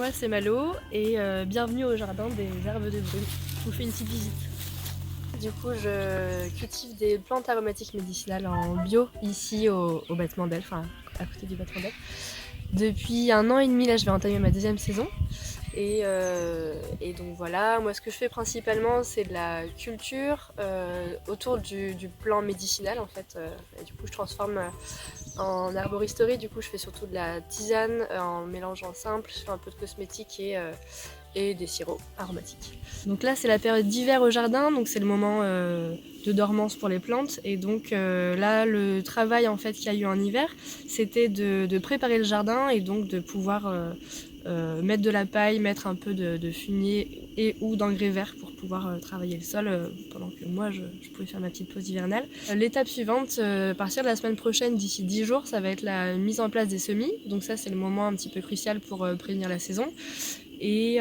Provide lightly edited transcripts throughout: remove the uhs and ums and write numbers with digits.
moi c'est Malo et bienvenue au jardin des herbes de brume. Je vous fais une petite visite. Du coup je cultive des plantes aromatiques médicinales en bio ici au Bâtiment d'Elf, enfin à côté du Bâtiment d'Elf. Depuis 1 an et demi là je vais entamer ma 2e saison. Et donc voilà, moi ce que je fais principalement c'est de la culture autour du plant médicinal en fait. Et du coup je transforme en herboristerie, du coup je fais surtout de la tisane en mélangeant simple, je fais un peu de cosmétiques et des sirops aromatiques. Donc là c'est la période d'hiver au jardin, donc c'est le moment de dormance pour les plantes. Et donc là le travail en fait qu'il y a eu en hiver, c'était de préparer le jardin et donc de pouvoir mettre de la paille, mettre un peu de fumier et ou d'engrais verts pour pouvoir travailler le sol pendant que moi je pouvais faire ma petite pause hivernale. L'étape suivante, à partir de la semaine prochaine, d'ici 10 jours, ça va être la mise en place des semis. Donc ça c'est le moment un petit peu crucial pour prévenir la saison. Et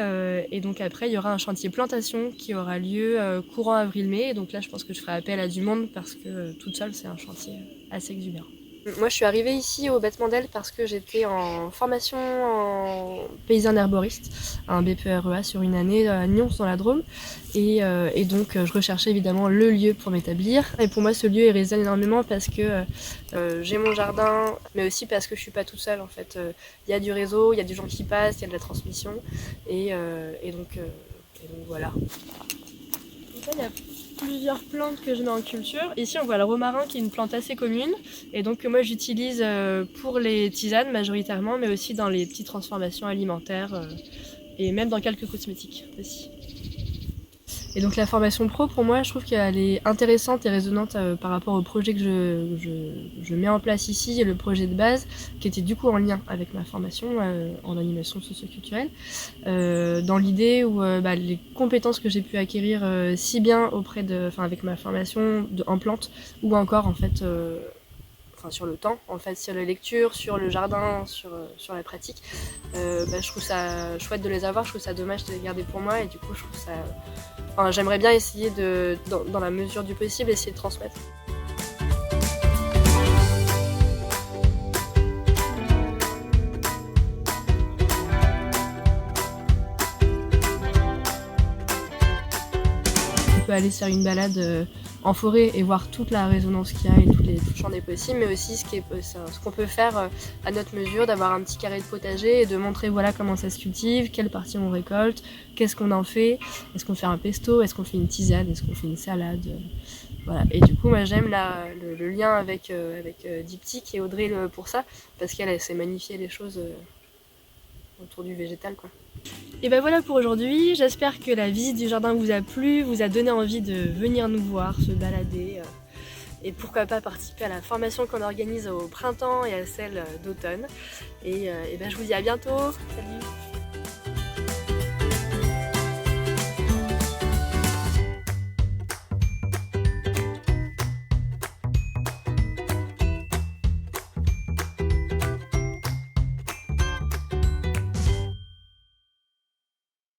donc après il y aura un chantier plantation qui aura lieu courant avril-mai. Donc là je pense que je ferai appel à du monde parce que toute seule c'est un chantier assez exubérant. Moi je suis arrivée ici au Bâtiment d'Elf parce que j'étais en formation en paysanne herboriste, un BPREA sur une année à Nyons dans la Drôme. Et donc je recherchais évidemment le lieu pour m'établir. Et pour moi ce lieu il résonne énormément parce que j'ai mon jardin, mais aussi parce que je suis pas toute seule en fait. Il y a du réseau, il y a des gens qui passent, il y a de la transmission. Et donc voilà. Donc là, il y a plusieurs plantes que je mets en culture. Ici on voit le romarin qui est une plante assez commune et donc que moi j'utilise pour les tisanes majoritairement, mais aussi dans les petites transformations alimentaires et même dans quelques cosmétiques aussi. Et donc la formation pro pour moi je trouve qu'elle est intéressante et résonante par rapport au projet que je mets en place ici et le projet de base qui était du coup en lien avec ma formation en animation socio-culturelle dans l'idée où les compétences que j'ai pu acquérir si bien avec ma formation en plantes ou encore en fait sur le temps, en fait, sur la lecture, sur le jardin, sur la pratique. Je trouve ça chouette de les avoir, je trouve ça dommage de les garder pour moi et du coup je trouve ça... j'aimerais bien essayer dans la mesure du possible, essayer de transmettre. On peut aller se faire une balade en forêt et voir toute la résonance qu'il y a et tout le champ des possibles, mais aussi ce qu'on peut faire à notre mesure, d'avoir un petit carré de potager et de montrer voilà comment ça se cultive, quelle partie on récolte, qu'est-ce qu'on en fait, est-ce qu'on fait un pesto, est-ce qu'on fait une tisane, est-ce qu'on fait une salade, voilà. Et du coup moi j'aime le lien avec Diptyque et Audrey pour ça, parce qu'elle sait magnifier les choses autour du végétal quoi. Et ben voilà pour aujourd'hui, j'espère que la visite du jardin vous a plu, vous a donné envie de venir nous voir, se balader et pourquoi pas participer à la formation qu'on organise au printemps et à celle d'automne. Et ben je vous dis à bientôt, salut!